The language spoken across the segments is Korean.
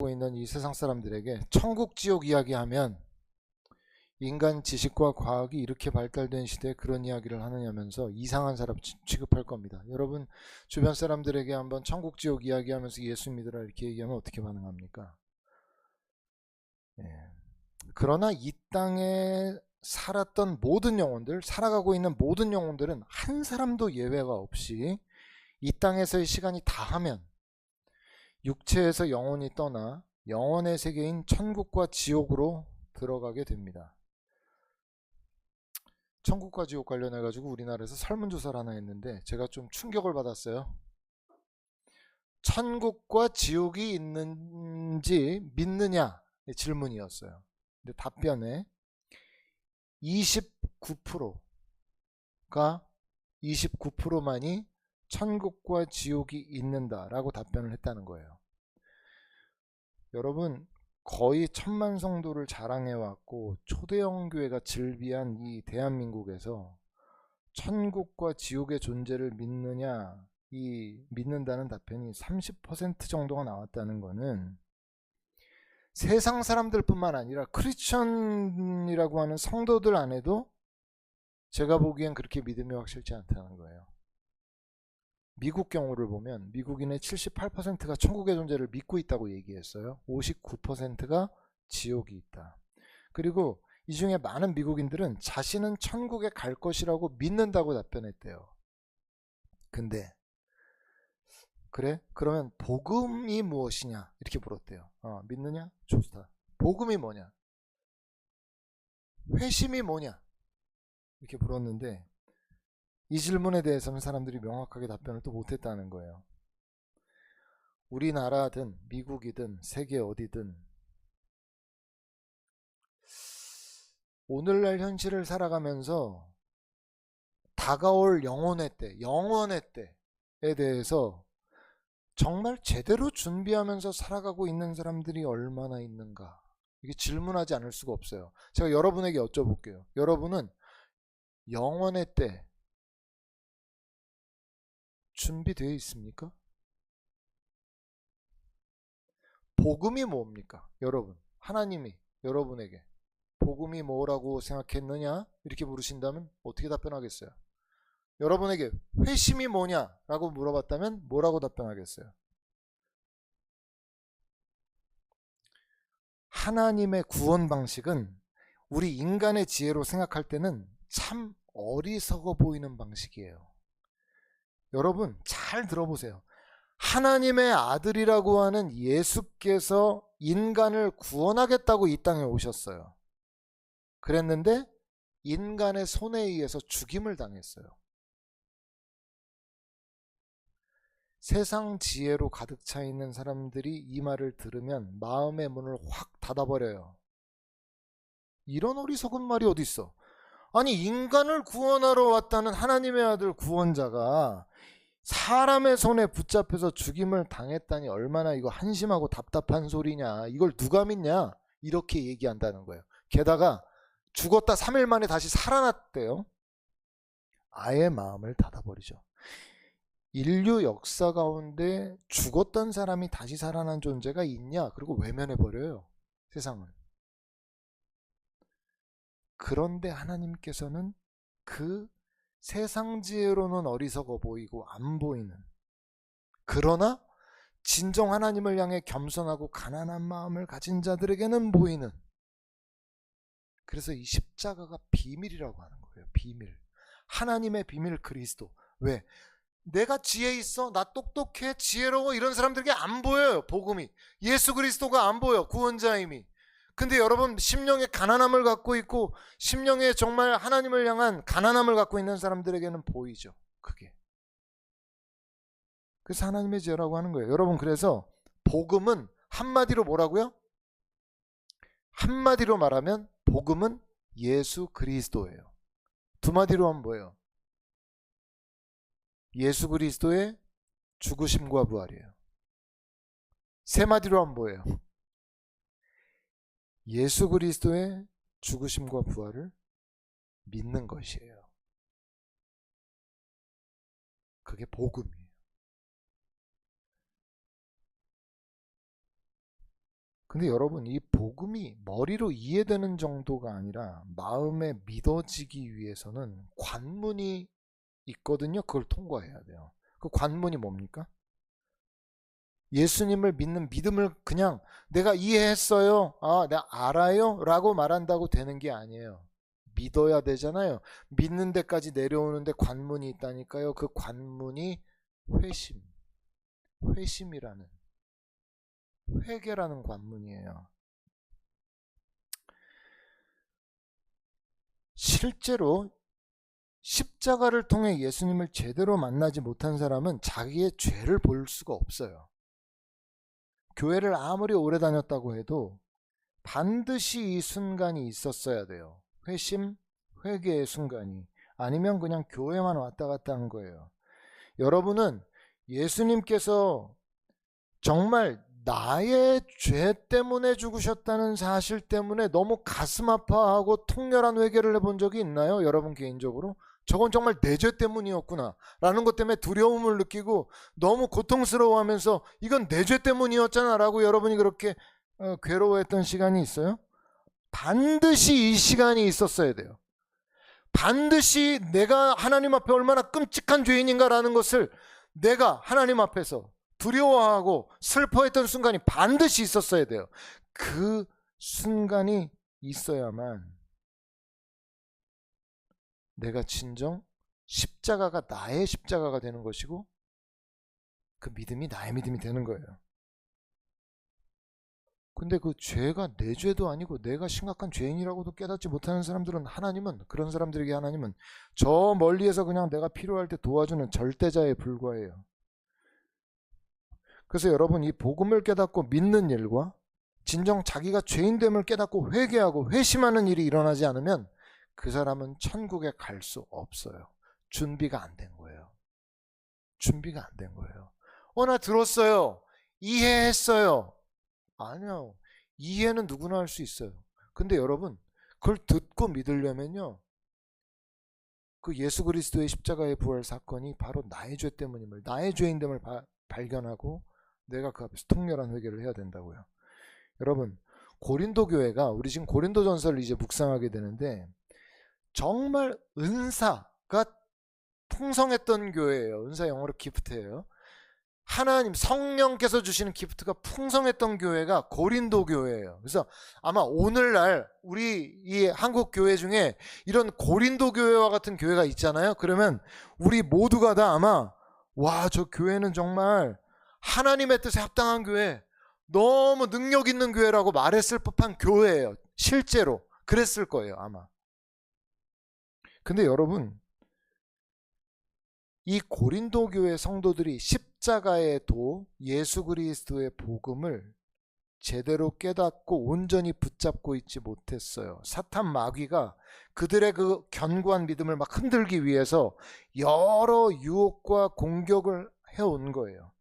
하고 있는 이 세상 사람들에게 천국 지옥 이야기하면 인간 지식과 과학이 이렇게 발달된 시대에 그런 이야기를 하느냐면서 이상한 사람 취급할 겁니다. 여러분 주변 사람들에게 한번 천국 지옥 이야기하면서 예수 믿으라 이렇게 얘기하면 어떻게 반응합니까? 그러나 이 땅에 살았던 모든 영혼들, 살아가고 있는 모든 영혼들은 한 사람도 예외가 없이 이 땅에서의 시간이 다하면 육체에서 영혼이 떠나 영혼의 세계인 천국과 지옥으로 들어가게 됩니다. 천국과 지옥 관련해 가지고 우리나라에서 설문조사를 하나 했는데 제가 좀 충격을 받았어요. 천국과 지옥이 있는지 믿느냐 질문이었어요. 근데 답변에 29%가 29%만이 천국과 지옥이 있는다라고 답변을 했다는 거예요. 여러분 거의 1000만 성도를 자랑해왔고 초대형 교회가 즐비한 이 대한민국에서 천국과 지옥의 존재를 믿느냐, 이 믿는다는 답변이 30% 정도가 나왔다는 것은 세상 사람들뿐만 아니라 크리스천이라고 하는 성도들 안에도 제가 보기엔 그렇게 믿음이 확실치 않다는 거예요. 미국 경우를 보면 미국인의 78%가 천국의 존재를 믿고 있다고 얘기했어요. 59%가 지옥이 있다. 그리고 이 중에 많은 미국인들은 자신은 천국에 갈 것이라고 믿는다고 답변했대요. 근데 그래? 그러면 복음이 무엇이냐? 이렇게 물었대요. 믿느냐? 좋다. 복음이 뭐냐? 회심이 뭐냐? 이렇게 물었는데 이 질문에 대해서는 사람들이 명확하게 답변을 또 못했다는 거예요. 우리나라든 미국이든 세계 어디든 오늘날 현실을 살아가면서 다가올 영혼의 때에 대해서 정말 제대로 준비하면서 살아가고 있는 사람들이 얼마나 있는가? 이게 질문하지 않을 수가 없어요. 제가 여러분에게 여쭤볼게요. 여러분은 영혼의 때 준비되어 있습니까? 복음이 뭡니까? 여러분, 하나님이 여러분에게 복음이 뭐라고 생각했느냐? 이렇게 물으신다면 어떻게 답변하겠어요? 여러분에게 회심이 뭐냐라고 물어봤다면 뭐라고 답변하겠어요? 하나님의 구원 방식은 우리 인간의 지혜로 생각할 때는 참 어리석어 보이는 방식이에요. 여러분 잘 들어보세요. 하나님의 아들이라고 하는 예수께서 인간을 구원하겠다고 이 땅에 오셨어요. 그랬는데 인간의 손에 의해서 죽임을 당했어요. 세상 지혜로 가득 차 있는 사람들이 이 말을 들으면 마음의 문을 확 닫아버려요. 이런 어리석은 말이 어디 있어? 아니 인간을 구원하러 왔다는 하나님의 아들 구원자가 사람의 손에 붙잡혀서 죽임을 당했다니 얼마나 이거 한심하고 답답한 소리냐. 이걸 누가 믿냐? 이렇게 얘기한다는 거예요. 게다가 죽었다 3일 만에 다시 살아났대요. 아예 마음을 닫아버리죠. 인류 역사 가운데 죽었던 사람이 다시 살아난 존재가 있냐? 그리고 외면해버려요. 세상을. 그런데 하나님께서는 그 세상 지혜로는 어리석어 보이고 안 보이는, 그러나 진정 하나님을 향해 겸손하고 가난한 마음을 가진 자들에게는 보이는, 그래서 이 십자가가 비밀이라고 하는 거예요. 비밀. 하나님의 비밀 그리스도. 왜? 내가 지혜 있어? 나 똑똑해? 지혜로워? 이런 사람들에게 안 보여요. 복음이. 예수 그리스도가 안 보여. 구원자임이. 근데 여러분 심령의 가난함을 갖고 있고 심령에 정말 하나님을 향한 가난함을 갖고 있는 사람들에게는 보이죠. 그게. 그래서 하나님의 지혜라고 하는 거예요. 여러분 그래서 복음은 한마디로 뭐라고요? 한마디로 말하면 복음은 예수 그리스도예요. 두 마디로 하면 뭐예요? 예수 그리스도의 죽으심과 부활이에요. 세 마디로 하면 뭐예요? 예수 그리스도의 죽으심과 부활을 믿는 것이에요. 그게 복음이에요. 근데 여러분, 이 복음이 머리로 이해되는 정도가 아니라 마음에 믿어지기 위해서는 관문이 있거든요. 그걸 통과해야 돼요. 그 관문이 뭡니까? 예수님을 믿는 믿음을 그냥 내가 이해했어요, 내가 알아요 라고 말한다고 되는 게 아니에요. 믿어야 되잖아요. 믿는 데까지 내려오는데 관문이 있다니까요. 그 관문이 회심이라는, 회개라는 관문이에요. 실제로 십자가를 통해 예수님을 제대로 만나지 못한 사람은 자기의 죄를 볼 수가 없어요. 교회를 아무리 오래 다녔다고 해도 반드시 이 순간이 있었어야 돼요. 회심, 회개의 순간이. 아니면 그냥 교회만 왔다 갔다 한 거예요. 여러분은 예수님께서 정말 나의 죄 때문에 죽으셨다는 사실 때문에 너무 가슴 아파하고 통렬한 회개를 해본 적이 있나요? 여러분 개인적으로? 저건 정말 내 죄 때문이었구나 라는 것 때문에 두려움을 느끼고 너무 고통스러워하면서 이건 내 죄 때문이었잖아 라고 여러분이 그렇게 괴로워했던 시간이 있어요? 반드시 이 시간이 있었어야 돼요. 반드시 내가 하나님 앞에 얼마나 끔찍한 죄인인가라는 것을 내가 하나님 앞에서 두려워하고 슬퍼했던 순간이 반드시 있었어야 돼요. 그 순간이 있어야만 내가 진정 십자가가 나의 십자가가 되는 것이고 그 믿음이 나의 믿음이 되는 거예요. 근데 그 죄가 내 죄도 아니고 내가 심각한 죄인이라고도 깨닫지 못하는 사람들은 그런 사람들에게 하나님은 저 멀리에서 그냥 내가 필요할 때 도와주는 절대자에 불과해요. 그래서 여러분, 이 복음을 깨닫고 믿는 일과 진정 자기가 죄인됨을 깨닫고 회개하고 회심하는 일이 일어나지 않으면 그 사람은 천국에 갈 수 없어요. 준비가 안 된 거예요. 준비가 안 된 거예요. 나 들었어요. 이해했어요. 아니요. 이해는 누구나 할 수 있어요. 근데 여러분, 그걸 듣고 믿으려면요, 그 예수 그리스도의 십자가의 부활 사건이 바로 나의 죄 때문임을, 나의 죄인됨을 발견하고 내가 그 앞에서 통렬한 회개를 해야 된다고요. 여러분, 고린도 교회가, 우리 지금 고린도 전서를 이제 묵상하게 되는데 정말 은사가 풍성했던 교회예요. 은사 영어로 기프트예요. 하나님 성령께서 주시는 기프트가 풍성했던 교회가 고린도 교회예요. 그래서 아마 오늘날 우리 이 한국 교회 중에 이런 고린도 교회와 같은 교회가 있잖아요. 그러면 우리 모두가 다 아마 저 교회는 정말 하나님의 뜻에 합당한 교회, 너무 능력 있는 교회라고 말했을 법한 교회예요. 실제로 그랬을 거예요, 아마. 근데 여러분, 이 고린도 교회 성도들이 십자가의 도, 예수 그리스도의 복음을 제대로 깨닫고 온전히 붙잡고 있지 못했어요. 사탄 마귀가 그들의 그 견고한 믿음을 막 흔들기 위해서 여러 유혹과 공격을 해온 거예요.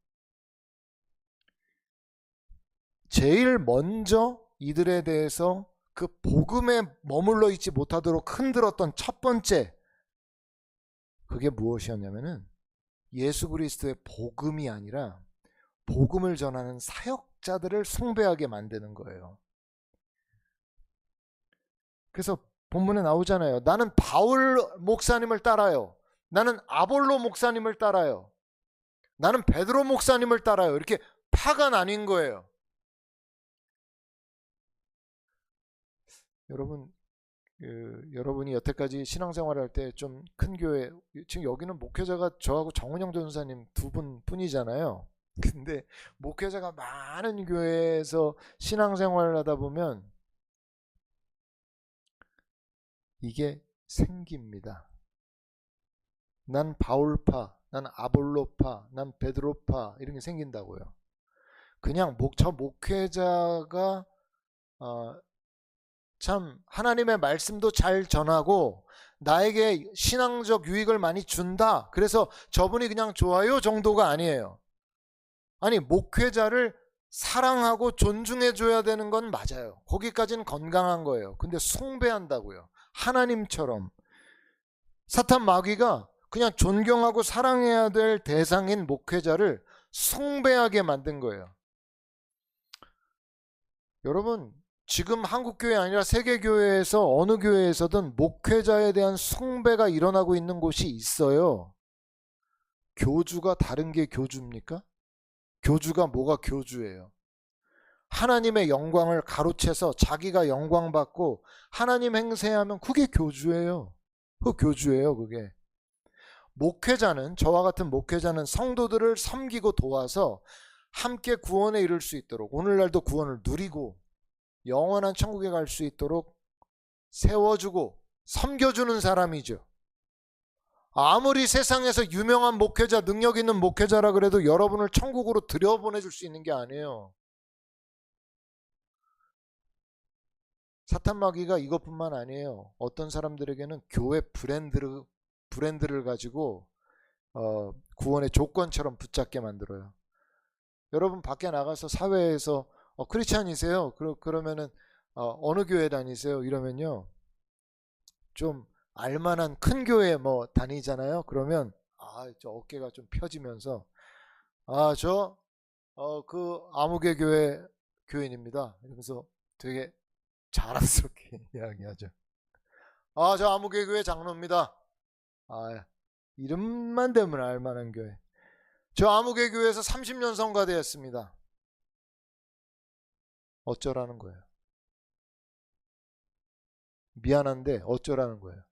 제일 먼저 이들에 대해서 그 복음에 머물러 있지 못하도록 흔들었던 첫 번째, 그게 무엇이었냐면은 예수 그리스도의 복음이 아니라 복음을 전하는 사역자들을 숭배하게 만드는 거예요. 그래서 본문에 나오잖아요. 나는 바울 목사님을 따라요. 나는 아볼로 목사님을 따라요. 나는 베드로 목사님을 따라요. 이렇게 파가 나뉜 거예요. 여러분, 여러분이 여태까지 신앙생활을 할 때 좀 큰 교회, 지금 여기는 목회자가 저하고 정은영 전사님 두 분뿐이잖아요. 근데 목회자가 많은 교회에서 신앙생활을 하다 보면 이게 생깁니다. 난 바울파, 난 아볼로파, 난 베드로파, 이런 게 생긴다고요. 그냥 저 목회자가 참 하나님의 말씀도 잘 전하고 나에게 신앙적 유익을 많이 준다, 그래서 저분이 그냥 좋아요 정도가 아니에요. 아니, 목회자를 사랑하고 존중해 줘야 되는 건 맞아요. 거기까지는 건강한 거예요. 근데 숭배한다고요. 하나님처럼. 사탄 마귀가 그냥 존경하고 사랑해야 될 대상인 목회자를 숭배하게 만든 거예요. 여러분, 지금 한국교회 아니라 세계교회에서 어느 교회에서든 목회자에 대한 숭배가 일어나고 있는 곳이 있어요. 교주가 다른 게 교주입니까? 교주가 뭐가 교주예요? 하나님의 영광을 가로채서 자기가 영광받고 하나님 행세하면 그게 교주예요. 그 교주예요, 그게. 목회자는, 저와 같은 목회자는 성도들을 섬기고 도와서 함께 구원에 이를 수 있도록, 오늘날도 구원을 누리고 영원한 천국에 갈 수 있도록 세워주고 섬겨주는 사람이죠. 아무리 세상에서 유명한 목회자, 능력 있는 목회자라 그래도 여러분을 천국으로 들여보내줄 수 있는 게 아니에요. 사탄 마귀가 이것뿐만 아니에요. 어떤 사람들에게는 교회 브랜드를 가지고 구원의 조건처럼 붙잡게 만들어요. 여러분 밖에 나가서 사회에서 크리스찬이세요? 그러면은 어느 교회 다니세요? 이러면요, 좀 알만한 큰 교회 뭐 다니잖아요. 그러면 저 어깨가 좀 펴지면서 저 그 아무개 교회 교인입니다. 이러면서 되게 자랑스럽게 이야기하죠. 저 아무개 교회 장로입니다. 이름만 되면 알만한 교회. 저 아무개 교회에서 30년 성가대였습니다. 어쩌라는 거예요? 미안한데 어쩌라는 거예요?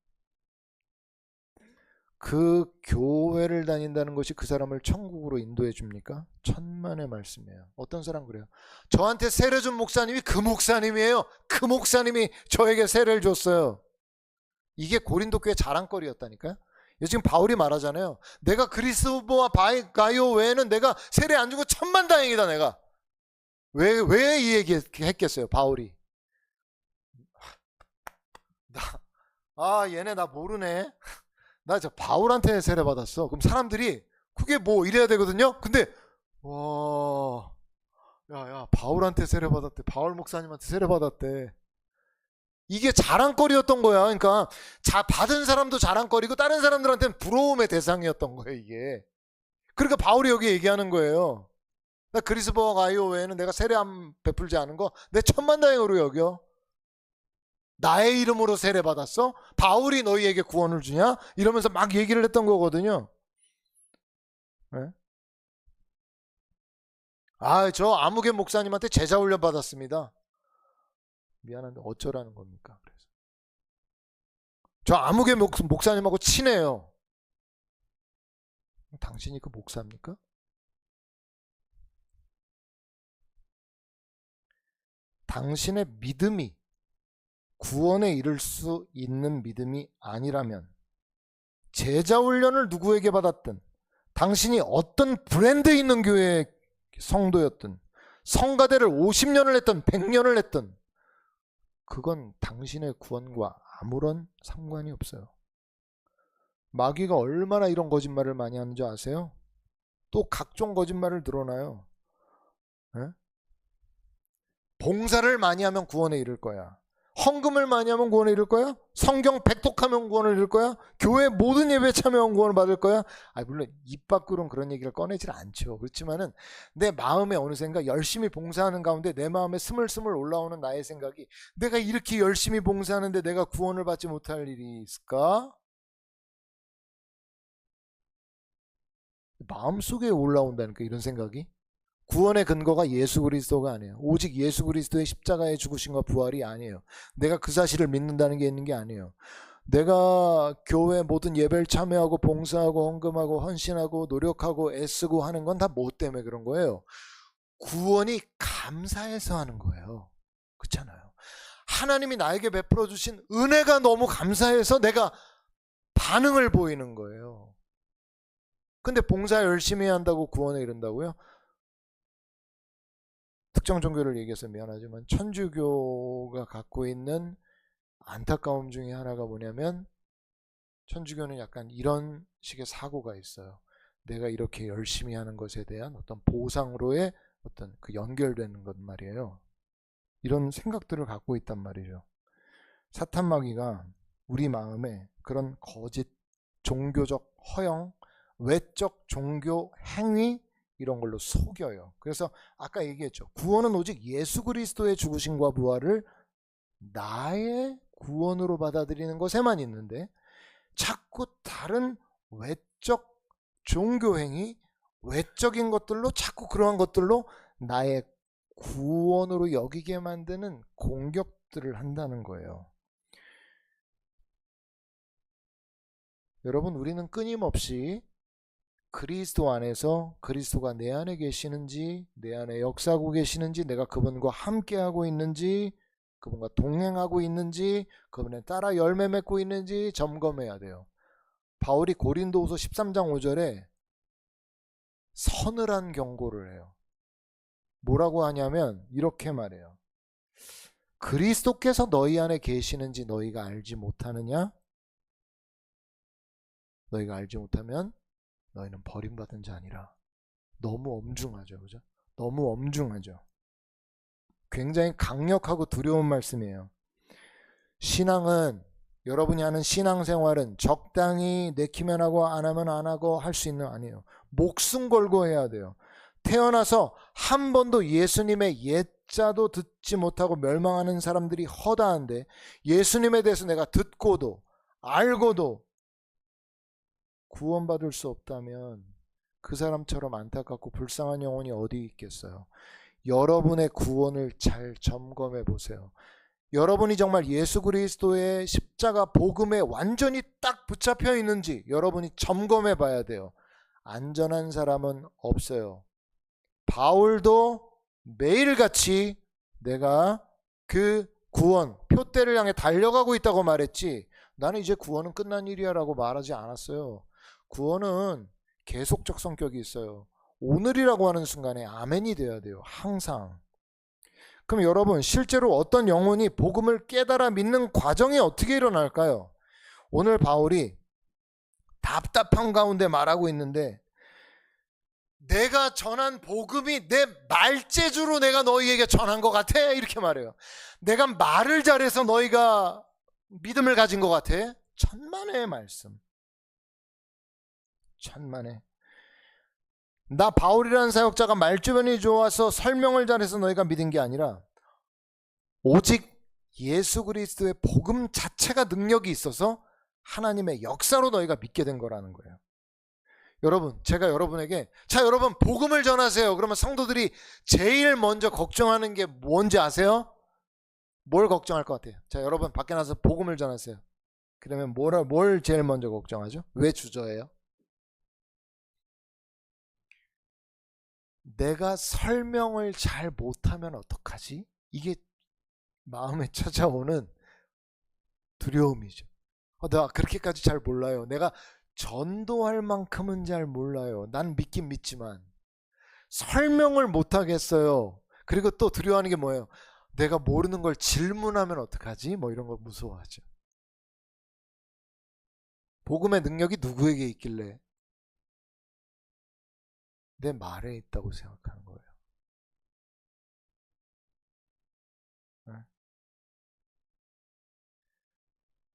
그 교회를 다닌다는 것이 그 사람을 천국으로 인도해 줍니까? 천만의 말씀이에요. 어떤 사람 그래요? 저한테 세례 준 목사님이 그 목사님이에요. 그 목사님이 저에게 세례를 줬어요. 이게 고린도 교회 자랑거리였다니까요. 지금 바울이 말하잖아요. 내가 그리스도와 가이오 외에는 내가 세례 안 주고 천만다행이다. 내가 왜 이 얘기 했겠어요, 바울이? 얘네 나 모르네. 나 저 바울한테 세례 받았어. 그럼 사람들이 그게 뭐 이래야 되거든요. 근데 야 바울한테 세례 받았대. 바울 목사님한테 세례 받았대. 이게 자랑거리였던 거야. 그러니까 받은 사람도 자랑거리고 다른 사람들한테는 부러움의 대상이었던 거예요, 이게. 그러니까 바울이 여기 얘기하는 거예요. 나 그리스도와 가이오 외에는 내가 세례 안 베풀지 않은 거 내 천만다행으로 여겨. 나의 이름으로 세례 받았어? 바울이 너희에게 구원을 주냐? 이러면서 막 얘기를 했던 거거든요. 네? 저 아무개 목사님한테 제자 훈련 받았습니다. 미안한데 어쩌라는 겁니까? 그래서 저 아무개 목사님하고 친해요. 당신이 그 목사입니까? 당신의 믿음이 구원에 이를 수 있는 믿음이 아니라면 제자 훈련을 누구에게 받았든, 당신이 어떤 브랜드 있는 교회의 성도였든, 성가대를 50년을 했든 100년을 했든 그건 당신의 구원과 아무런 상관이 없어요. 마귀가 얼마나 이런 거짓말을 많이 하는 줄 아세요? 또 각종 거짓말을 드러나요. 네? 봉사를 많이 하면 구원에 이를 거야. 헌금을 많이 하면 구원에 이를 거야? 성경 백독하면 구원을 이룰 거야? 교회 모든 예배에 참여하면 구원을 받을 거야? 물론 입 밖으로는 그런 얘기를 꺼내질 않죠. 그렇지만은 내 마음에 어느샌가 열심히 봉사하는 가운데 내 마음에 스물스물 올라오는 나의 생각이, 내가 이렇게 열심히 봉사하는데 내가 구원을 받지 못할 일이 있을까? 마음속에 올라온다니까, 이런 생각이. 구원의 근거가 예수 그리스도가 아니에요. 오직 예수 그리스도의 십자가의 죽으심과 부활이 아니에요. 내가 그 사실을 믿는다는 게 있는 게 아니에요. 내가 교회 모든 예배를 참여하고 봉사하고 헌금하고 헌신하고 노력하고 애쓰고 하는 건 다 뭐 때문에 그런 거예요? 구원이 감사해서 하는 거예요. 그렇잖아요. 하나님이 나에게 베풀어 주신 은혜가 너무 감사해서 내가 반응을 보이는 거예요. 근데 봉사 열심히 한다고 구원에 이른다고요? 특정 종교를 얘기해서 미안하지만 천주교가 갖고 있는 안타까움 중에 하나가 뭐냐면, 천주교는 약간 이런 식의 사고가 있어요. 내가 이렇게 열심히 하는 것에 대한 어떤 보상으로의 어떤 그 연결되는 것 말이에요. 이런 생각들을 갖고 있단 말이죠. 사탄 마귀가 우리 마음에 그런 거짓 종교적 허영, 외적 종교 행위, 이런 걸로 속여요. 그래서 아까 얘기했죠. 구원은 오직 예수 그리스도의 죽으심과 부활을 나의 구원으로 받아들이는 것에만 있는데, 자꾸 다른 외적 종교행위, 외적인 것들로 자꾸 그러한 것들로 나의 구원으로 여기게 만드는 공격들을 한다는 거예요. 여러분, 우리는 끊임없이 그리스도 안에서 그리스도가 내 안에 계시는지, 내 안에 역사하고 계시는지, 내가 그분과 함께하고 있는지, 그분과 동행하고 있는지, 그분에 따라 열매 맺고 있는지 점검해야 돼요. 바울이 고린도후서 13장 5절에 서늘한 경고를 해요. 뭐라고 하냐면 이렇게 말해요. 그리스도께서 너희 안에 계시는지 너희가 알지 못하느냐? 너희가 알지 못하면 너희는 버림받은 자니라. 너무 엄중하죠, 그죠? 너무 엄중하죠. 굉장히 강력하고 두려운 말씀이에요. 신앙은, 여러분이 하는 신앙생활은 적당히 내키면 하고 안 하면 안 하고 할 수 있는 아니에요. 목숨 걸고 해야 돼요. 태어나서 한 번도 예수님의 옛자도 듣지 못하고 멸망하는 사람들이 허다한데, 예수님에 대해서 내가 듣고도 알고도 구원받을 수 없다면 그 사람처럼 안타깝고 불쌍한 영혼이 어디 있겠어요. 여러분의 구원을 잘 점검해 보세요. 여러분이 정말 예수 그리스도의 십자가 복음에 완전히 딱 붙잡혀 있는지 여러분이 점검해 봐야 돼요. 안전한 사람은 없어요. 바울도 매일같이 내가 그 구원 표대를 향해 달려가고 있다고 말했지, 나는 이제 구원은 끝난 일이야 라고 말하지 않았어요. 구원은 계속적 성격이 있어요. 오늘이라고 하는 순간에 아멘이 돼야 돼요. 항상. 그럼 여러분, 실제로 어떤 영혼이 복음을 깨달아 믿는 과정이 어떻게 일어날까요? 오늘 바울이 답답한 가운데 말하고 있는데, 내가 전한 복음이 내 말재주로 내가 너희에게 전한 것 같아? 이렇게 말해요. 내가 말을 잘해서 너희가 믿음을 가진 것 같아? 천만의 말씀. 천만의. 나 바울이라는 사역자가 말주변이 좋아서 설명을 잘해서 너희가 믿은 게 아니라 오직 예수 그리스도의 복음 자체가 능력이 있어서 하나님의 역사로 너희가 믿게 된 거라는 거예요. 여러분, 제가 여러분에게 자 여러분 복음을 전하세요. 그러면 성도들이 제일 먼저 걱정하는 게 뭔지 아세요? 뭘 걱정할 것 같아요? 자 여러분 밖에 나가서 복음을 전하세요. 그러면 뭘 제일 먼저 걱정하죠? 왜 주저해요? 내가 설명을 잘 못하면 어떡하지? 이게 마음에 찾아오는 두려움이죠. 내가 그렇게까지 잘 몰라요. 내가 전도할 만큼은 잘 몰라요. 난 믿긴 믿지만 설명을 못하겠어요. 그리고 또 두려워하는 게 뭐예요? 내가 모르는 걸 질문하면 어떡하지? 뭐 이런 거 무서워하죠. 복음의 능력이 누구에게 있길래? 내 말에 있다고 생각하는 거예요.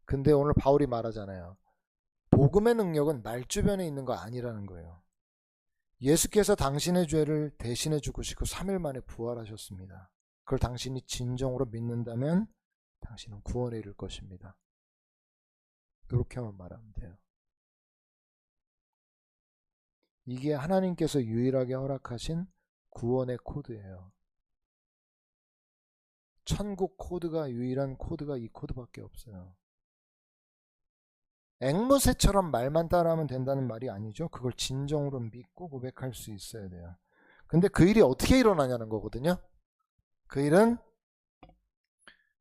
근데 오늘 바울이 말하잖아요. 복음의 능력은 말주변에 있는 거 아니라는 거예요. 예수께서 당신의 죄를 대신해 죽으시고 3일 만에 부활하셨습니다. 그걸 당신이 진정으로 믿는다면 당신은 구원에 이를 것입니다. 이렇게만 말하면 돼요. 이게 하나님께서 유일하게 허락하신 구원의 코드예요. 천국 코드가, 유일한 코드가 이 코드밖에 없어요. 앵무새처럼 말만 따라하면 된다는 말이 아니죠. 그걸 진정으로 믿고 고백할 수 있어야 돼요. 근데 그 일이 어떻게 일어나냐는 거거든요. 그 일은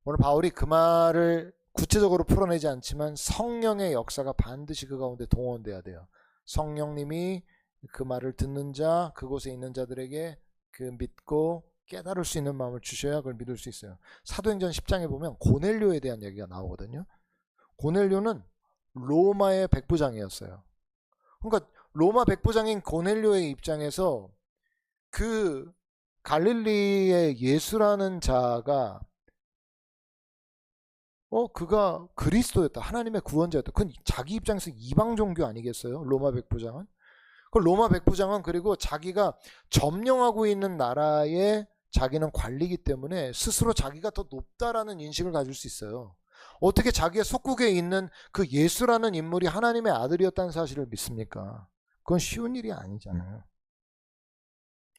오늘 바울이 그 말을 구체적으로 풀어내지 않지만 성령의 역사가 반드시 그 가운데 동원돼야 돼요. 성령님이 그 말을 듣는 자, 그곳에 있는 자들에게 그 믿고 깨달을 수 있는 마음을 주셔야 그걸 믿을 수 있어요. 사도행전 10장에 보면 고넬료에 대한 얘기가 나오거든요. 고넬료는 로마의 백부장이었어요. 그러니까 로마 백부장인 고넬료의 입장에서 그 갈릴리의 예수라는 자가 그가 그리스도였다. 하나님의 구원자였다. 그건 자기 입장에서 이방 종교 아니겠어요? 로마 백부장은. 그 로마 백부장은 그리고 자기가 점령하고 있는 나라의 자기는 관리이기 때문에 스스로 자기가 더 높다라는 인식을 가질 수 있어요. 어떻게 자기의 속국에 있는 그 예수라는 인물이 하나님의 아들이었다는 사실을 믿습니까? 그건 쉬운 일이 아니잖아요.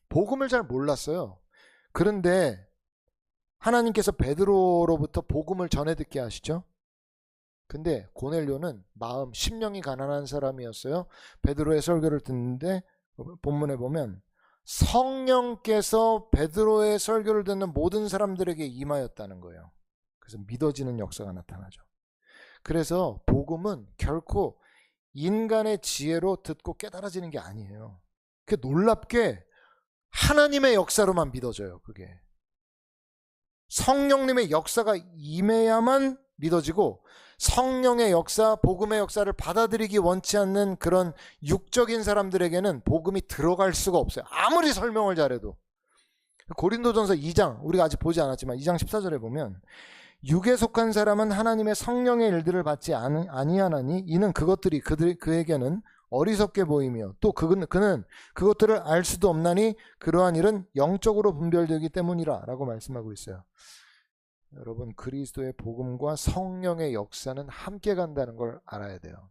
복음을 잘 몰랐어요. 그런데 하나님께서 베드로로부터 복음을 전해 듣게 하시죠. 근데 고넬료는 마음 심령이 가난한 사람이었어요. 베드로의 설교를 듣는데 본문에 보면 성령께서 베드로의 설교를 듣는 모든 사람들에게 임하였다는 거예요. 그래서 믿어지는 역사가 나타나죠. 그래서 복음은 결코 인간의 지혜로 듣고 깨달아지는 게 아니에요. 그 놀랍게 하나님의 역사로만 믿어져요. 그게 성령님의 역사가 임해야만 믿어지고, 성령의 역사, 복음의 역사를 받아들이기 원치 않는 그런 육적인 사람들에게는 복음이 들어갈 수가 없어요. 아무리 설명을 잘해도. 고린도전서 2장, 우리가 아직 보지 않았지만 2장 14절에 보면 육에 속한 사람은 하나님의 성령의 일들을 받지 아니하나니 이는 그것들이 그에게는 어리석게 보이며 또 그는 그것들을 알 수도 없나니 그러한 일은 영적으로 분별되기 때문이라 라고 말씀하고 있어요. 여러분, 그리스도의 복음과 성령의 역사는 함께 간다는 걸 알아야 돼요.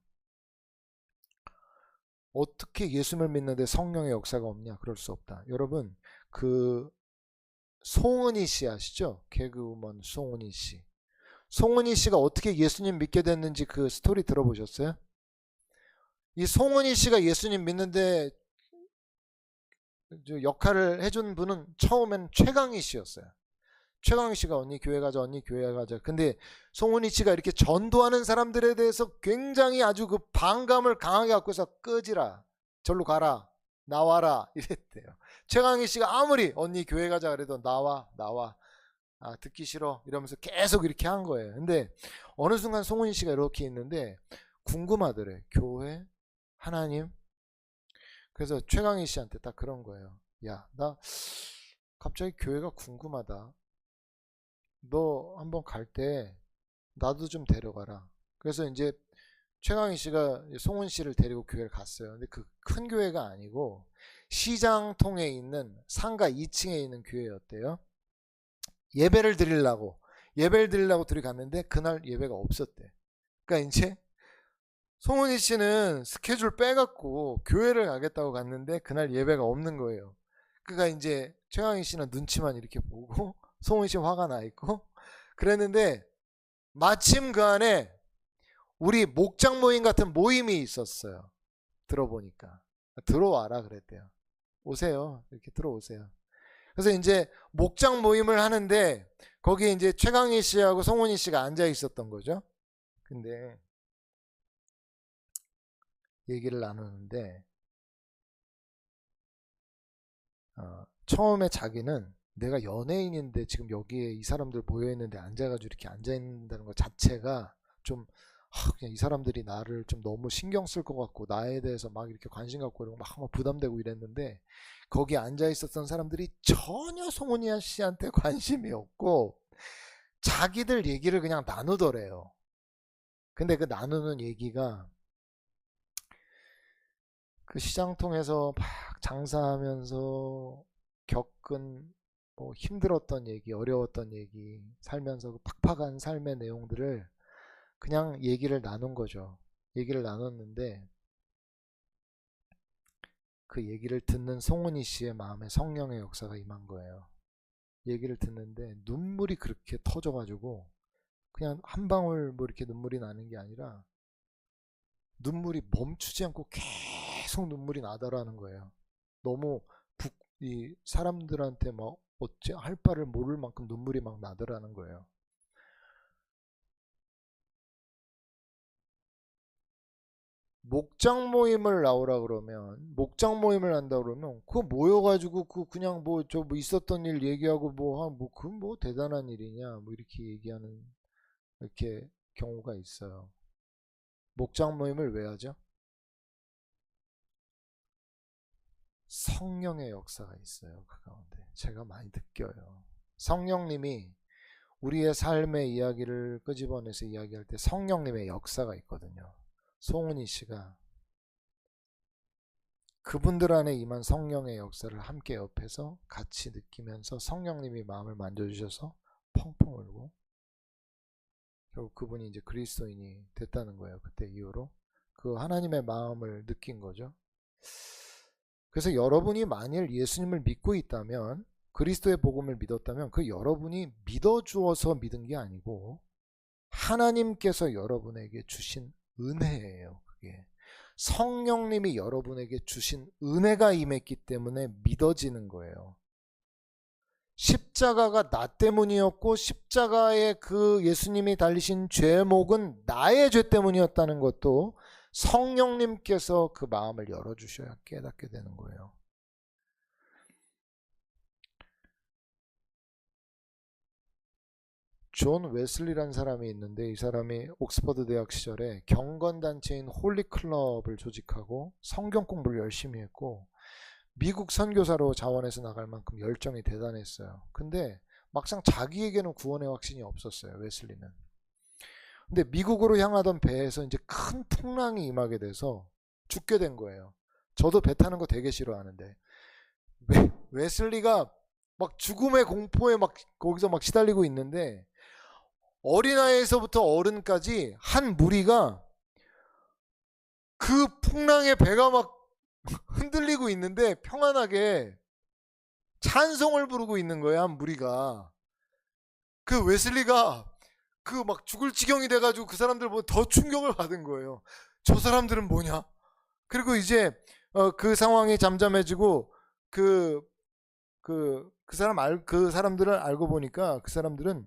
어떻게 예수를 믿는데 성령의 역사가 없냐? 그럴 수 없다. 여러분, 그 송은이 씨 아시죠? 개그우먼 송은이 씨. 송은이 씨가 어떻게 예수님 믿게 됐는지 그 스토리 들어보셨어요? 이 송은이 씨가 예수님 믿는데 역할을 해준 분은 처음엔 최강희 씨였어요. 최강희 씨가 언니 교회 가자, 언니 교회 가자. 근데 송은이 씨가 이렇게 전도하는 사람들에 대해서 굉장히 아주 그 반감을 강하게 갖고서 끄지라, 절로 가라, 나와라 이랬대요. 최강희 씨가 아무리 언니 교회 가자 그래도 나와 아, 듣기 싫어 이러면서 계속 이렇게 한 거예요. 근데 어느 순간 송은이 씨가 이렇게 있는데 궁금하더래. 교회, 하나님. 그래서 최강희 씨한테 딱 그런 거예요. 야, 나 갑자기 교회가 궁금하다. 너 한번 갈 때 나도 좀 데려가라. 그래서 이제 최강희 씨가 송은 씨를 데리고 교회를 갔어요. 근데 그 큰 교회가 아니고 시장통에 있는 상가 2층에 있는 교회였대요. 예배를 드리려고 둘이 갔는데 그날 예배가 없었대. 그러니까 이제 송은희 씨는 스케줄 빼갖고 교회를 가겠다고 갔는데 그날 예배가 없는 거예요. 그러니까 이제 최강희 씨는 눈치만 이렇게 보고 송은희 씨 화가 나 있고 그랬는데, 마침 그 안에 우리 목장 모임 같은 모임이 있었어요. 들어보니까 들어와라 그랬대요. 오세요. 이렇게 들어오세요. 그래서 이제 목장 모임을 하는데 거기에 이제 최강희 씨하고 송은희 씨가 앉아 있었던 거죠. 근데 얘기를 나누는데 처음에 자기는 내가 연예인인데 지금 여기에 이 사람들 모여있는데 앉아가지고 이렇게 앉아있는다는 것 자체가 좀 그냥 이 사람들이 나를 좀 너무 신경 쓸 것 같고 나에 대해서 막 이렇게 관심 갖고 이러고 막 부담되고 이랬는데, 거기 앉아있었던 사람들이 전혀 송은희 씨한테 관심이 없고 자기들 얘기를 그냥 나누더래요. 근데 그 나누는 얘기가 그 시장통에서 막 장사하면서 겪은 뭐 힘들었던 얘기, 어려웠던 얘기, 살면서 그 팍팍한 삶의 내용들을 그냥 얘기를 나눈 거죠. 얘기를 나눴는데 그 얘기를 듣는 송은희 씨의 마음에 성령의 역사가 임한 거예요. 얘기를 듣는데 눈물이 그렇게 터져가지고 그냥 한 방울 뭐 이렇게 눈물이 나는 게 아니라 눈물이 멈추지 않고 계속 눈물이 나더라는 거예요. 너무 이 사람들한테 막 어째 할 바를 모를 만큼 눈물이 막 나더라는 거예요. 목장 모임을 나오라 그러면, 목장 모임을 한다 그러면 그거 모여가지고 그냥 뭐 저 뭐 있었던 일 얘기하고 그건 뭐 대단한 일이냐 뭐 이렇게 얘기하는 이렇게 경우가 있어요. 목장 모임을 왜 하죠? 성령의 역사가 있어요. 그 가운데 제가 많이 느껴요. 성령님이 우리의 삶의 이야기를 끄집어내서 이야기할 때 성령님의 역사가 있거든요. 송은희 씨가 그분들 안에 임한 성령의 역사를 함께 옆에서 같이 느끼면서 성령님이 마음을 만져주셔서 펑펑 울고 결국 그분이 이제 그리스도인이 됐다는 거예요. 그때 이후로 그 하나님의 마음을 느낀 거죠. 그래서 여러분이 만일 예수님을 믿고 있다면, 그리스도의 복음을 믿었다면 그 여러분이 믿어주어서 믿은 게 아니고 하나님께서 여러분에게 주신 은혜예요. 그게 성령님이 여러분에게 주신 은혜가 임했기 때문에 믿어지는 거예요. 십자가가 나 때문이었고 십자가에 그 예수님이 달리신 죄목은 나의 죄 때문이었다는 것도 성령님께서 그 마음을 열어주셔야 깨닫게 되는 거예요. 존 웨슬리라는 사람이 있는데, 이 사람이 옥스퍼드 대학 시절에 경건단체인 홀리클럽을 조직하고 성경 공부를 열심히 했고 미국 선교사로 자원해서 나갈 만큼 열정이 대단했어요. 근데 막상 자기에게는 구원의 확신이 없었어요, 웨슬리는. 근데 미국으로 향하던 배에서 이제 큰 풍랑이 임하게 돼서 죽게 된 거예요. 저도 배 타는 거 되게 싫어하는데 웨슬리가 막 죽음의 공포에 막 거기서 막 시달리고 있는데 어린아이에서부터 어른까지 한 무리가 그 풍랑에 배가 막 흔들리고 있는데 평안하게 찬송을 부르고 있는 거예요, 한 무리가. 그 웨슬리가 그 막 죽을 지경이 돼가지고 그 사람들 보고 더 충격을 받은 거예요. 저 사람들은 뭐냐? 그리고 이제 그 상황이 잠잠해지고 그 사람들을 알고 보니까 그 사람들은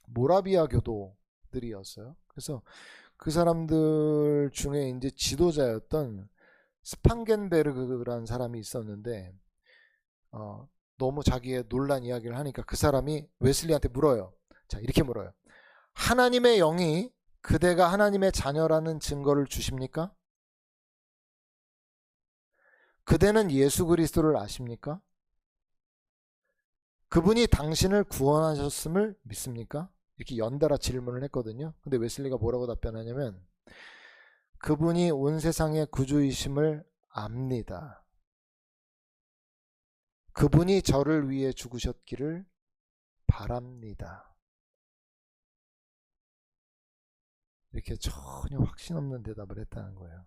모라비아 교도들이었어요. 그래서 그 사람들 중에 이제 지도자였던 스판겐베르그라는 사람이 있었는데 너무 자기의 놀란 이야기를 하니까 그 사람이 웨슬리한테 물어요. 자, 이렇게 물어요. 하나님의 영이 그대가 하나님의 자녀라는 증거를 주십니까? 그대는 예수 그리스도를 아십니까? 그분이 당신을 구원하셨음을 믿습니까? 이렇게 연달아 질문을 했거든요. 근데 웨슬리가 뭐라고 답변하냐면 그분이 온 세상의 구주이심을 압니다. 그분이 저를 위해 죽으셨기를 바랍니다. 이렇게 전혀 확신 없는 대답을 했다는 거예요.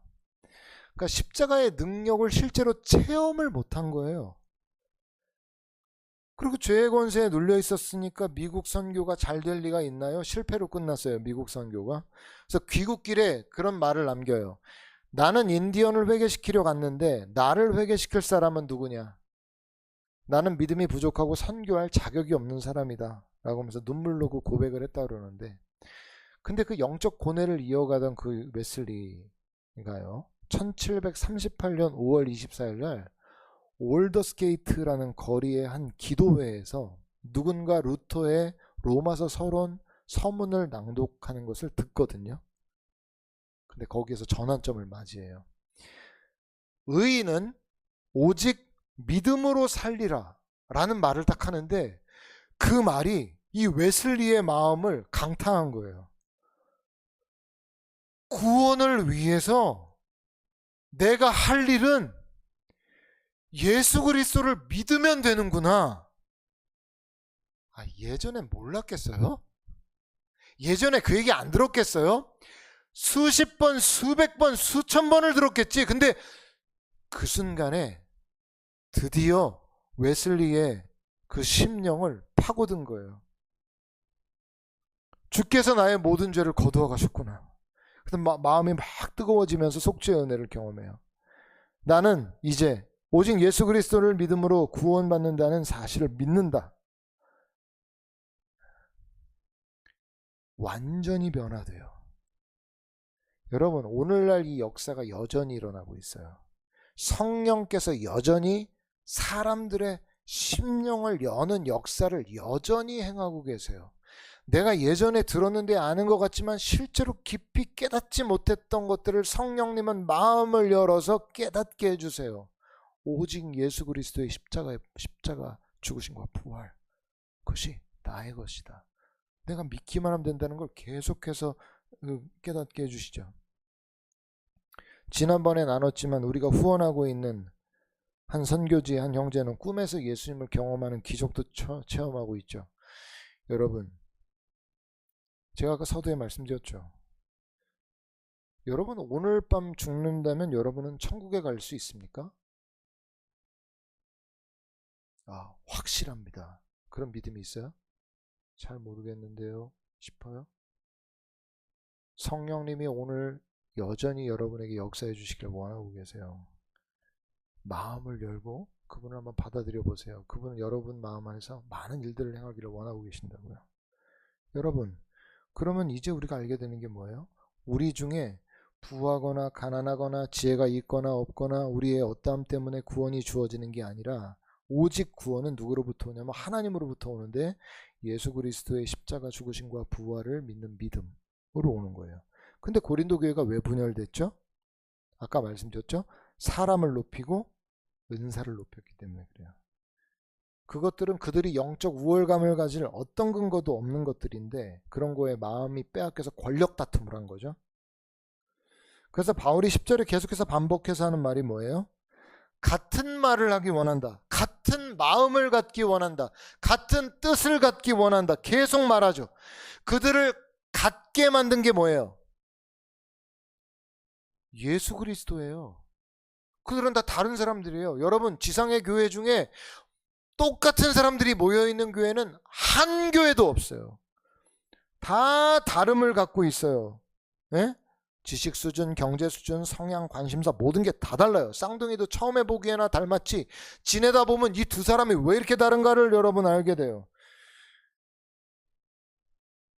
그러니까 십자가의 능력을 실제로 체험을 못한 거예요. 그리고 죄의 권세에 눌려 있었으니까 미국 선교가 잘 될 리가 있나요? 실패로 끝났어요, 미국 선교가. 그래서 귀국길에 그런 말을 남겨요. 나는 인디언을 회개시키려 갔는데 나를 회개시킬 사람은 누구냐? 나는 믿음이 부족하고 선교할 자격이 없는 사람이다 라고 하면서 눈물로 그 고백을 했다 그러는데, 근데 그 영적 고뇌를 이어가던 그 웨슬리가요 1738년 5월 24일 날 올더스게이트라는 거리의 한 기도회에서 누군가 루터의 로마서 서론 서문을 낭독하는 것을 듣거든요. 근데 거기에서 전환점을 맞이해요. 의인은 오직 믿음으로 살리라 라는 말을 딱 하는데 그 말이 이 웨슬리의 마음을 강타한 거예요. 구원을 위해서 내가 할 일은 예수 그리스도를 믿으면 되는구나. 예전에 몰랐겠어요? 예전에 그 얘기 안 들었겠어요? 수십 번, 수백 번, 수천 번을 들었겠지. 근데 그 순간에 드디어 웨슬리의 그 심령을 파고든 거예요. 주께서 나의 모든 죄를 거두어 가셨구나. 그래서 마음이 막 뜨거워지면서 속죄의 은혜를 경험해요. 나는 이제 오직 예수 그리스도를 믿음으로 구원받는다는 사실을 믿는다. 완전히 변화돼요. 여러분, 오늘날 이 역사가 여전히 일어나고 있어요. 성령께서 여전히 사람들의 심령을 여는 역사를 여전히 행하고 계세요. 내가 예전에 들었는데 아는 것 같지만 실제로 깊이 깨닫지 못했던 것들을 성령님은 마음을 열어서 깨닫게 해주세요. 오직 예수 그리스도의 십자가 죽으심과 부활, 그것이 나의 것이다. 내가 믿기만 하면 된다는 걸 계속해서 깨닫게 해주시죠. 지난번에 나눴지만 우리가 후원하고 있는 한 선교지 한 형제는 꿈에서 예수님을 경험하는 기적도 체험하고 있죠. 여러분, 제가 아까 서두에 말씀드렸죠. 여러분 오늘 밤 죽는다면 여러분은 천국에 갈 수 있습니까? 확실합니다. 그런 믿음이 있어요? 잘 모르겠는데요 싶어요. 성령님이 오늘 여전히 여러분에게 역사해 주시길 원하고 계세요. 마음을 열고 그분을 한번 받아들여 보세요. 그분은 여러분 마음 안에서 많은 일들을 행하기를 원하고 계신다고요. 여러분, 그러면 이제 우리가 알게 되는 게 뭐예요? 우리 중에 부하거나 가난하거나 지혜가 있거나 없거나 우리의 어떠함 때문에 구원이 주어지는 게 아니라 오직 구원은 누구로부터 오냐면 하나님으로부터 오는데 예수 그리스도의 십자가 죽으심과 부활을 믿는 믿음으로 오는 거예요. 근데 고린도 교회가 왜 분열됐죠? 아까 말씀드렸죠? 사람을 높이고 은사를 높였기 때문에 그래요. 그것들은 그들이 영적 우월감을 가질 어떤 근거도 없는 것들인데 그런 거에 마음이 빼앗겨서 권력 다툼을 한 거죠. 그래서 바울이 10절에 계속해서 반복해서 하는 말이 뭐예요? 같은 말을 하기 원한다. 같은 마음을 갖기 원한다. 같은 뜻을 갖기 원한다. 계속 말하죠. 그들을 같게 만든 게 뭐예요? 예수 그리스도예요. 그들은 다 다른 사람들이에요. 여러분, 지상의 교회 중에 똑같은 사람들이 모여있는 교회는 한 교회도 없어요. 다 다름을 갖고 있어요. 네? 지식 수준, 경제 수준, 성향, 관심사 모든 게 다 달라요. 쌍둥이도 처음에 보기에나 닮았지 지내다 보면 이 두 사람이 왜 이렇게 다른가를 여러분 알게 돼요.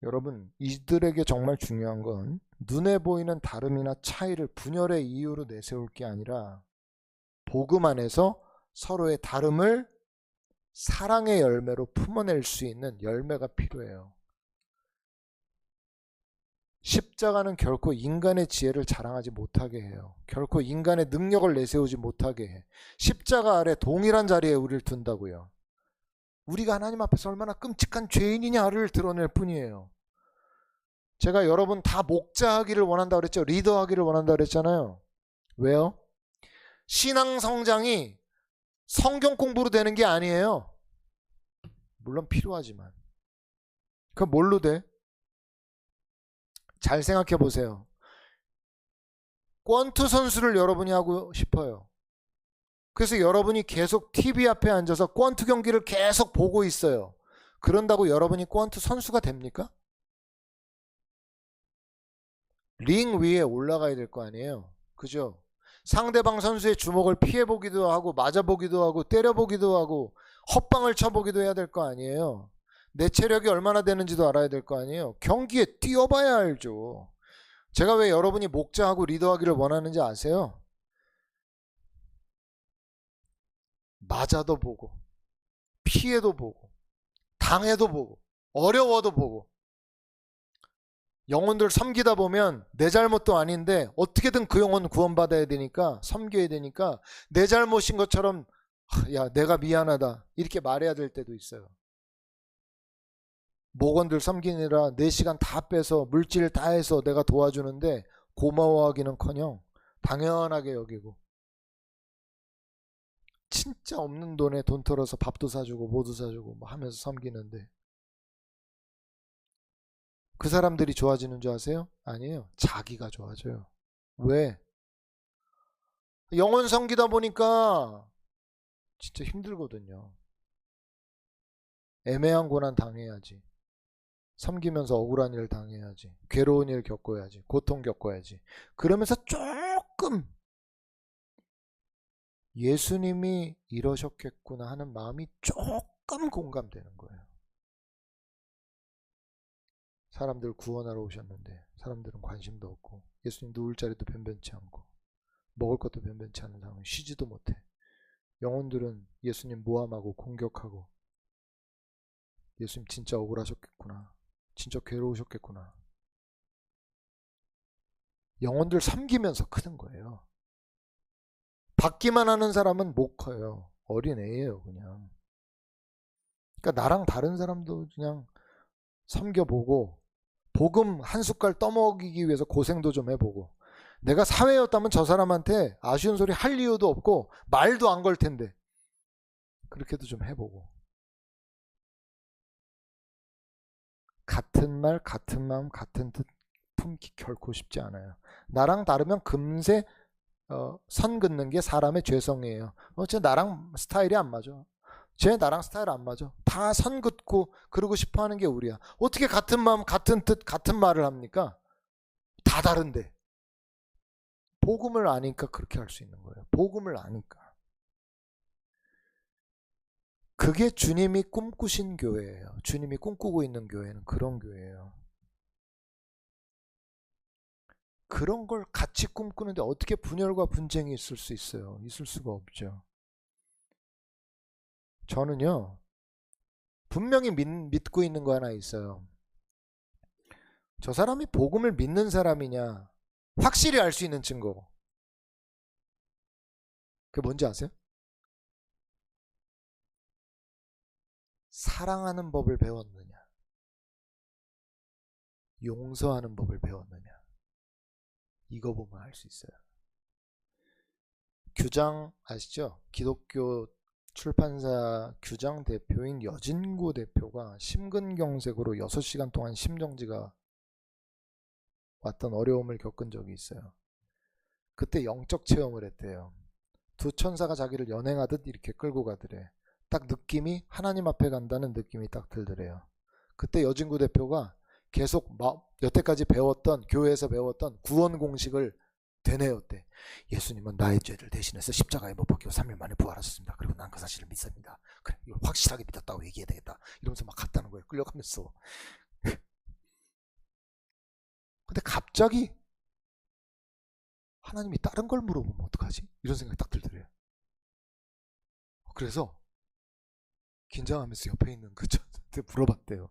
여러분, 이들에게 정말 중요한 건 눈에 보이는 다름이나 차이를 분열의 이유로 내세울 게 아니라 복음 안에서 서로의 다름을 사랑의 열매로 품어낼 수 있는 열매가 필요해요. 십자가는 결코 인간의 지혜를 자랑하지 못하게 해요. 결코 인간의 능력을 내세우지 못하게 해. 십자가 아래 동일한 자리에 우리를 둔다고요. 우리가 하나님 앞에서 얼마나 끔찍한 죄인이냐를 드러낼 뿐이에요. 제가 여러분 다 목자하기를 원한다고 그랬죠. 리더하기를 원한다고 그랬잖아요. 왜요? 신앙 성장이 성경 공부로 되는 게 아니에요. 물론 필요하지만. 그럼 뭘로 돼? 잘 생각해 보세요. 권투 선수를 여러분이 하고 싶어요. 그래서 여러분이 계속 TV 앞에 앉아서 권투 경기를 계속 보고 있어요. 그런다고 여러분이 권투 선수가 됩니까? 링 위에 올라가야 될 거 아니에요. 그죠? 상대방 선수의 주먹을 피해보기도 하고 맞아보기도 하고 때려보기도 하고 헛방을 쳐보기도 해야 될 거 아니에요. 내 체력이 얼마나 되는지도 알아야 될 거 아니에요. 경기에 뛰어봐야 알죠. 제가 왜 여러분이 목자하고 리더하기를 원하는지 아세요? 맞아도 보고 피해도 보고 당해도 보고 어려워도 보고 영혼들 섬기다 보면 내 잘못도 아닌데 어떻게든 그 영혼 구원받아야 되니까 섬겨야 되니까 내 잘못인 것처럼 야 내가 미안하다 이렇게 말해야 될 때도 있어요. 목원들 섬기느라 4시간 다 빼서 물질 다 해서 내가 도와주는데 고마워하기는커녕 당연하게 여기고 진짜 없는 돈에 돈 털어서 밥도 사주고 뭐도 사주고 뭐 하면서 섬기는데 그 사람들이 좋아지는 줄 아세요? 아니에요. 자기가 좋아져요. 왜? 영혼 섬기다 보니까 진짜 힘들거든요. 애매한 고난 당해야지. 섬기면서 억울한 일 당해야지. 괴로운 일 겪어야지. 고통 겪어야지. 그러면서 조금 예수님이 이러셨겠구나 하는 마음이 조금 공감되는 거예요. 사람들 구원하러 오셨는데 사람들은 관심도 없고 예수님 누울 자리도 변변치 않고 먹을 것도 변변치 않은 상황 쉬지도 못해. 영혼들은 예수님 모함하고 공격하고 예수님 진짜 억울하셨겠구나. 진짜 괴로우셨겠구나. 영혼들 섬기면서 크는 거예요. 받기만 하는 사람은 못 커요. 어린애예요 그냥. 그러니까 나랑 다른 사람도 그냥 섬겨보고 복음 한 숟갈 떠먹이기 위해서 고생도 좀 해보고 내가 사회였다면 저 사람한테 아쉬운 소리 할 이유도 없고 말도 안 걸 텐데 그렇게도 좀 해보고, 같은 말 같은 마음 같은 뜻 품기 결코 쉽지 않아요. 나랑 다르면 금세 선 긋는 게 사람의 죄성이에요. 쟤 나랑 스타일이 안 맞아. 쟤 나랑 스타일 안 맞아. 다 선 긋고 그러고 싶어 하는 게 우리야. 어떻게 같은 마음 같은 뜻 같은 말을 합니까? 다 다른데. 복음을 아니까 그렇게 할 수 있는 거예요. 복음을 아니까. 그게 주님이 꿈꾸신 교회예요. 주님이 꿈꾸고 있는 교회는 그런 교회예요. 그런 걸 같이 꿈꾸는데 어떻게 분열과 분쟁이 있을 수 있어요? 있을 수가 없죠. 저는요, 분명히 믿고 있는 거 하나 있어요. 저 사람이 복음을 믿는 사람이냐 확실히 알 수 있는 증거. 그게 뭔지 아세요? 사랑하는 법을 배웠느냐, 용서하는 법을 배웠느냐, 이거 보면 알 수 있어요. 규장 아시죠? 기독교 출판사 규장 대표인 여진구 대표가 심근경색으로 6시간 동안 심정지가 왔던 어려움을 겪은 적이 있어요. 그때 영적 체험을 했대요. 두 천사가 자기를 연행하듯 이렇게 끌고 가더래. 딱 느낌이 하나님 앞에 간다는 느낌이 딱 들더래요. 그때 여진구 대표가 계속 여태까지 배웠던, 교회에서 배웠던 구원 공식을 되뇌었대. 예수님은 나의 죄를 대신해서 십자가에 못 박히고 3일 만에 부활하셨습니다. 그리고 난 그 사실을 믿습니다. 그래, 이걸 확실하게 믿었다고 얘기해야 되겠다. 이러면서 막 갔다는 거예요. 끌려가면서. 근데 갑자기 하나님이 다른 걸 물어보면 어떡하지? 이런 생각이 딱 들더래요. 그래서 긴장하면서 옆에 있는 그 천사한테 물어봤대요.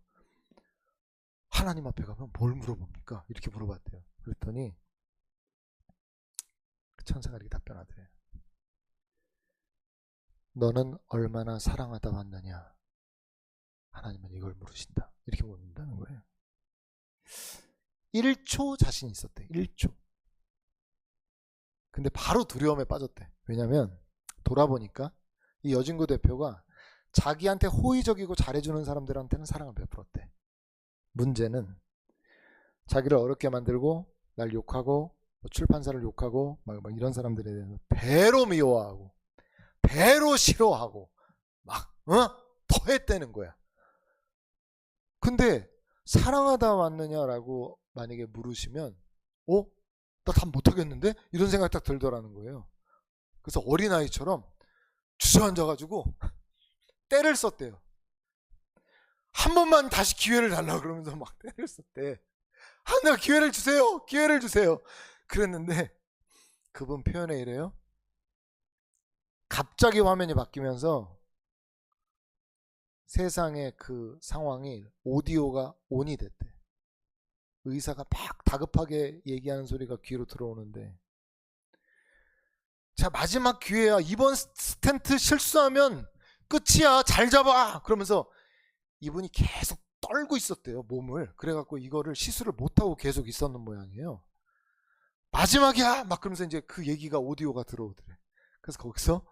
하나님 앞에 가면 뭘 물어봅니까? 이렇게 물어봤대요. 그랬더니 그 천사가 이렇게 답변하더래요. 너는 얼마나 사랑하다 왔느냐? 하나님은 이걸 물으신다. 이렇게 묻는다는 거예요. 1초 자신이 있었대. 1초. 근데 바로 두려움에 빠졌대. 왜냐면 돌아보니까 이 여진구 대표가 자기한테 호의적이고 잘해주는 사람들한테는 사랑을 베풀었대. 문제는 자기를 어렵게 만들고 날 욕하고 출판사를 욕하고 막 이런 사람들에 대해서 배로 미워하고 배로 싫어하고 막 더했다는 거야. 근데 사랑하다 왔느냐라고 만약에 물으시면 나 답 못하겠는데? 이런 생각이 딱 들더라는 거예요. 그래서 어린아이처럼 주저앉아가지고 때를 썼대요. 한 번만 다시 기회를 달라고 그러면서 막 때를 썼대. 내가 기회를 주세요. 기회를 주세요. 그랬는데 그분 표현에 이래요. 갑자기 화면이 바뀌면서 세상의 그 상황이 오디오가 온이 됐대. 의사가 막 다급하게 얘기하는 소리가 귀로 들어오는데, 자 마지막 기회야. 이번 스텐트 실수하면 끝이야. 잘 잡아. 그러면서 이분이 계속 떨고 있었대요. 몸을. 그래갖고 이거를 시술을 못하고 계속 있었는 모양이에요. 마지막이야. 막 그러면서 이제 그 얘기가 오디오가 들어오더래. 그래서 거기서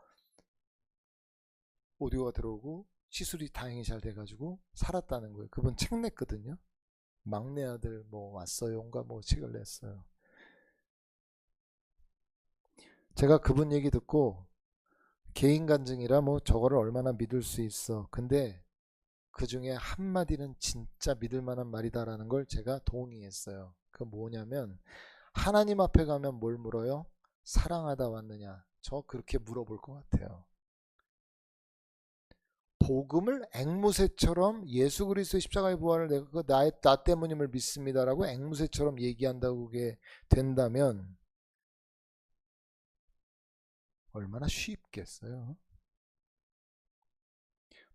오디오가 들어오고 시술이 다행히 잘 돼가지고 살았다는 거예요. 그분 책 냈거든요. 막내 아들 뭐 왔어요인가 뭐 책을 냈어요. 제가 그분 얘기 듣고 개인 간증이라 뭐 저거를 얼마나 믿을 수 있어. 근데 그 중에 한마디는 진짜 믿을 만한 말이다라는 걸 제가 동의했어요. 그 뭐냐면 하나님 앞에 가면 뭘 물어요? 사랑하다 왔느냐? 저 그렇게 물어볼 것 같아요. 복음을 앵무새처럼 예수 그리스도의 십자가의 부활을 내가 나 때문임을 믿습니다라고 앵무새처럼 얘기한다고 그게 된다면 얼마나 쉽겠어요.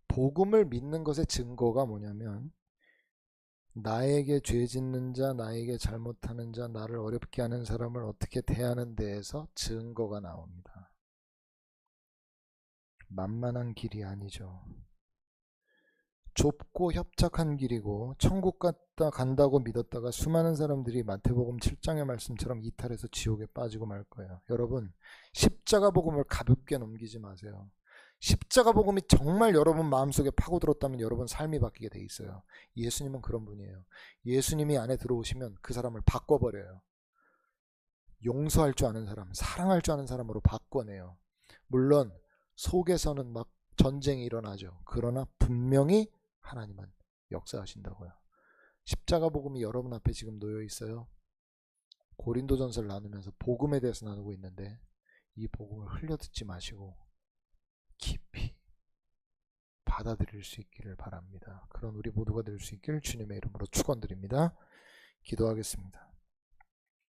복음을 믿는 것의 증거가 뭐냐면 나에게 죄 짓는 자, 나에게 잘못하는 자, 나를 어렵게 하는 사람을 어떻게 대하는 데에서 증거가 나옵니다. 만만한 길이 아니죠. 좁고 협착한 길이고 천국 간다고 믿었다가 수많은 사람들이 마태복음 7장의 말씀처럼 이탈해서 지옥에 빠지고 말 거예요. 여러분, 십자가 복음을 가볍게 넘기지 마세요. 십자가 복음이 정말 여러분 마음속에 파고들었다면 여러분 삶이 바뀌게 돼 있어요. 예수님은 그런 분이에요. 예수님이 안에 들어오시면 그 사람을 바꿔버려요. 용서할 줄 아는 사람, 사랑할 줄 아는 사람으로 바꿔내요. 물론 속에서는 막 전쟁이 일어나죠. 그러나 분명히 하나님은 역사하신다고요. 십자가 복음이 여러분 앞에 지금 놓여 있어요. 고린도전서를 나누면서 복음에 대해서 나누고 있는데 이 복음을 흘려듣지 마시고 깊이 받아들일 수 있기를 바랍니다. 그런 우리 모두가 될 수 있기를 주님의 이름으로 축원드립니다. 기도하겠습니다.